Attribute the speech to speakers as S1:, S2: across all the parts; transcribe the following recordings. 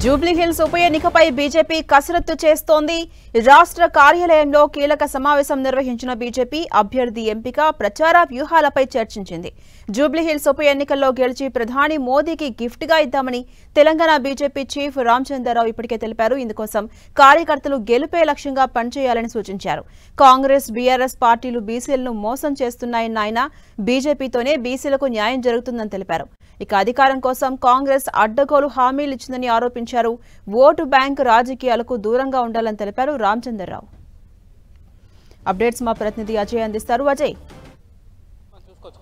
S1: జూబ్లీహిల్స్ ఉప ఎన్నికపై బీజేపీ కసరత్తు చేస్తోంది. రాష్ట్ర కార్యాలయంలో కీలక సమావేశం నిర్వహించిన బీజేపీ అభ్యర్థి ఎంపిక, ప్రచార వ్యూహాలపై చర్చించింది. జూబ్లీహిల్స్ ఉప ఎన్నికల్లో గెలిచి ప్రధాని మోదీకి గిఫ్ట్ గా ఇద్దామని తెలంగాణ బీజేపీ చీఫ్ రామచంద్రరావు ఇప్పటికే తెలిపారు. ఇందుకోసం కార్యకర్తలు గెలుపే లక్ష్యంగా పనిచేయాలని సూచించారు. కాంగ్రెస్, బీఆర్ఎస్ పార్టీలు బీసీలను మోసం చేస్తున్నాయన్న ఆయన బీజేపీతోనే బీసీలకు న్యాయం జరుగుతుందని తెలిపారు. ఇక అధికారం కోసం కాంగ్రెస్ అడ్డగోలు హామీలు ఇచ్చిందని ఆరోపించారు. ఓటు బ్యాంక్ రాజకీయాలకు దూరంగా ఉండాలని తెలిపారు రామచంద్రరావు. అప్డేట్స్ మా ప్రతినిధి అజయ్ అందిస్తారు. అజయ్,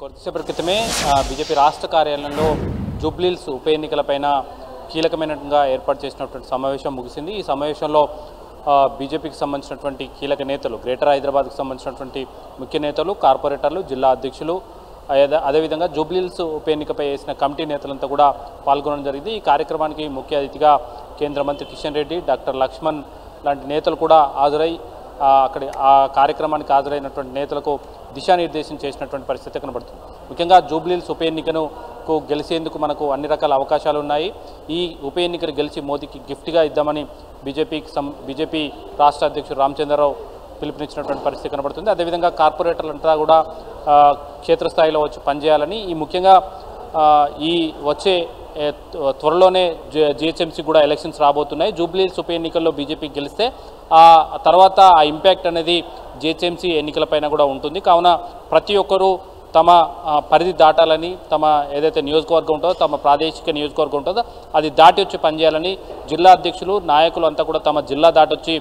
S2: కొద్దిసేపటి క్రితమే బీజేపీ రాష్ట్ర కార్యాలయంలో జూబ్లీహిల్స్ ఉప ఎన్నికలపైన కీలకమైనట్టుగా ఏర్పాటు చేసినటువంటి సమావేశం ముగిసింది. ఈ సమావేశంలో బీజేపీకి సంబంధించినటువంటి కీలక నేతలు, గ్రేటర్ హైదరాబాద్కు సంబంధించినటువంటి ముఖ్య నేతలు, కార్పొరేటర్లు, జిల్లా అధ్యక్షులు, అదేవిధంగా జూబ్లీహిల్స్ ఉప ఎన్నికపై వేసిన కమిటీ నేతలంతా కూడా పాల్గొనడం జరిగింది. ఈ కార్యక్రమానికి ముఖ్య అతిథిగా కేంద్ర మంత్రి కిషన్ రెడ్డి, డాక్టర్ లక్ష్మణ్ లాంటి నేతలు కూడా హాజరై ఆ కార్యక్రమానికి హాజరైనటువంటి నేతలకు దిశానిర్దేశం చేసినటువంటి పరిస్థితి కనబడుతుంది. ముఖ్యంగా జూబ్లీహిల్స్ ఉప ఎన్నికను గెలిచేందుకు మనకు అన్ని రకాల అవకాశాలు ఉన్నాయి. ఈ ఉప ఎన్నికను గెలిచి మోదీకి గిఫ్ట్గా ఇద్దామని బీజేపీ రాష్ట్ర అధ్యక్షుడు రామచంద్రరావు పిలుపునిచ్చినటువంటి పరిస్థితి కనబడుతుంది. అదేవిధంగా కార్పొరేటర్లంతా కూడా క్షేత్రస్థాయిలో వచ్చి పనిచేయాలని, ఈ ముఖ్యంగా ఈ వచ్చే త్వరలోనే జిహెచ్ఎంసీ కూడా ఎలక్షన్స్ రాబోతున్నాయి. జూబ్లీహిల్స్ ఉప ఎన్నికల్లో బీజేపీ గెలిస్తే ఆ తర్వాత ఆ ఇంపాక్ట్ అనేది జిహెచ్ఎంసీ ఎన్నికలపైన కూడా ఉంటుంది. కావున ప్రతి ఒక్కరూ తమ పరిధి దాటాలని, తమ ఏదైతే నియోజకవర్గం ఉంటుందో, తమ ప్రాదేశిక నియోజకవర్గం ఉంటుందో అది దాటి వచ్చి పనిచేయాలని జిల్లా అధ్యక్షులు, నాయకులు అంతా కూడా తమ జిల్లా దాటొచ్చి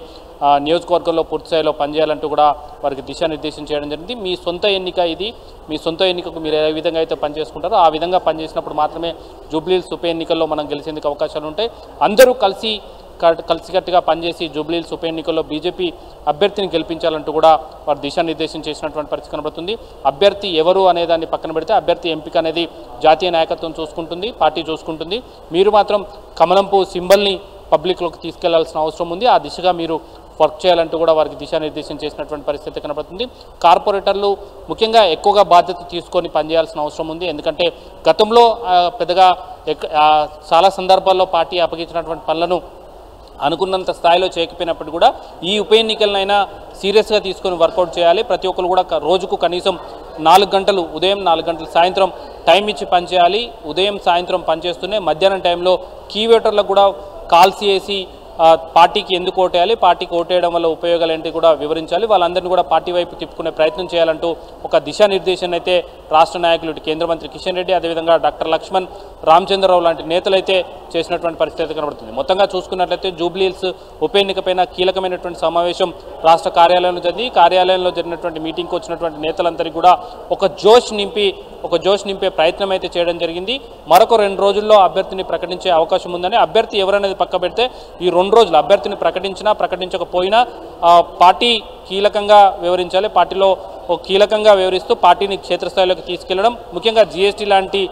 S2: నియోజకవర్గంలో పూర్తిస్థాయిలో పనిచేయాలంటూ కూడా వారికి దిశానిర్దేశం చేయడం జరిగింది. మీ సొంత ఎన్నిక ఇది, మీ సొంత ఎన్నికకు మీరు ఏ విధంగా అయితే పనిచేసుకుంటారో ఆ విధంగా పనిచేసినప్పుడు మాత్రమే జూబ్లీహిల్స్ ఉప ఎన్నికల్లో మనం గెలిచేందుకు అవకాశాలు ఉంటాయి. అందరూ కలిసికట్టుగా పనిచేసి జూబ్లీహిల్స్ ఉప ఎన్నికల్లో బీజేపీ అభ్యర్థిని గెలిపించాలంటూ కూడా వారు దిశానిర్దేశం చేసినటువంటి పరిస్థితి కనబడుతుంది. అభ్యర్థి ఎవరు అనేదాన్ని పక్కన పెడితే అభ్యర్థి ఎంపిక అనేది జాతీయ నాయకత్వం చూసుకుంటుంది, పార్టీ చూసుకుంటుంది. మీరు మాత్రం కమలంపు సింబల్ని పబ్లిక్లోకి తీసుకెళ్లాల్సిన అవసరం ఉంది. ఆ దిశగా మీరు వర్క్ చేయాలంటూ కూడా వారికి దిశానిర్దేశం చేసినటువంటి పరిస్థితి కనబడుతుంది. కార్పొరేటర్లు ముఖ్యంగా ఎక్కువగా బాధ్యత తీసుకొని పనిచేయాల్సిన అవసరం ఉంది. ఎందుకంటే గతంలో పెద్దగా చాలా సందర్భాల్లో పార్టీ అప్పగించినటువంటి పనులను అనుకున్నంత స్థాయిలో చేయకపోయినప్పుడు కూడా ఈ ఉప ఎన్నికలనైనా సీరియస్గా తీసుకొని వర్కౌట్ చేయాలి. ప్రతి ఒక్కరు కూడా రోజుకు కనీసం 4 గంటలు, ఉదయం 4 గంటలు, సాయంత్రం టైం ఇచ్చి పనిచేయాలి. ఉదయం సాయంత్రం పనిచేస్తూనే మధ్యాహ్నం టైంలో కీ ఓటర్లకు కూడా కాల్స్ చేసి పార్టీకి ఎందుకు ఓటేయాలి, పార్టీకి ఓటేయడం వల్ల ఉపయోగాలు ఏంటి కూడా వివరించాలి. వాళ్ళందరినీ కూడా పార్టీ వైపు తిప్పుకునే ప్రయత్నం చేయాలంటూ ఒక దిశానిర్దేశాన్ని అయితే రాష్ట్ర నాయకులు, కేంద్ర మంత్రి కిషన్ రెడ్డి, అదేవిధంగా డాక్టర్ లక్ష్మణ్, రామచంద్రరావు లాంటి నేతలైతే చేసినటువంటి పరిస్థితి కనబడుతుంది. మొత్తంగా చూసుకున్నట్లయితే జూబ్లీహిల్స్ ఉప ఎన్నికపైన కీలకమైనటువంటి సమావేశం రాష్ట్ర కార్యాలయంలో జరిగింది. కార్యాలయంలో జరిగినటువంటి మీటింగ్కి వచ్చినటువంటి నేతలందరికీ కూడా ఒక జోష్ నింపే ప్రయత్నం అయితే చేయడం జరిగింది. మరొక 2 రోజుల్లో అభ్యర్థిని ప్రకటించే అవకాశం ఉందని, అభ్యర్థి ఎవరనేది పక్క పెడితే ఈ 2 రోజులు అభ్యర్థిని ప్రకటించకపోయినా పార్టీ కీలకంగా వివరించాలి. పార్టీలో కీలకంగా వివరిస్తూ పార్టీని క్షేత్రస్థాయిలోకి తీసుకెళ్లడం, ముఖ్యంగా జీఎస్టీ లాంటి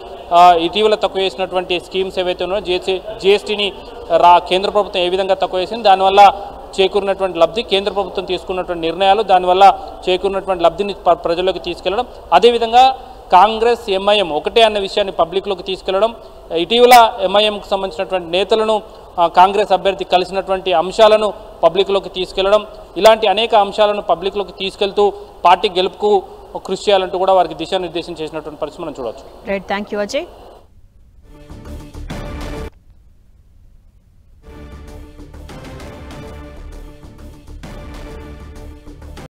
S2: ఇటీవల తక్కువ చేసినటువంటి స్కీమ్స్ ఏవైతే ఉన్నాయో, జీఎస్టీని కేంద్ర ప్రభుత్వం ఏ విధంగా తక్కువ చేసింది, దానివల్ల చేకూరినటువంటి లబ్ధి, కేంద్ర ప్రభుత్వం తీసుకున్నటువంటి నిర్ణయాలు, దానివల్ల చేకూరినటువంటి లబ్ధిని ప్రజల్లోకి తీసుకెళ్లడం, అదేవిధంగా కాంగ్రెస్, ఎంఐఎం ఒకటే అన్న విషయాన్ని పబ్లిక్లోకి తీసుకెళ్లడం, ఇటీవల ఎంఐఎంకు సంబంధించినటువంటి నేతలను కాంగ్రెస్ అభ్యర్థి కలిసినటువంటి అంశాలను పబ్లిక్లోకి తీసుకెళ్లడం, ఇలాంటి అనేక అంశాలను పబ్లిక్లోకి తీసుకెళ్తూ పార్టీ గెలుపుకు కృషి చేయాలంటూ కూడా వారికి దిశానిర్దేశం చేసినటువంటి పరిస్థితి మనం చూడవచ్చు.
S1: Right, thank you Ajay.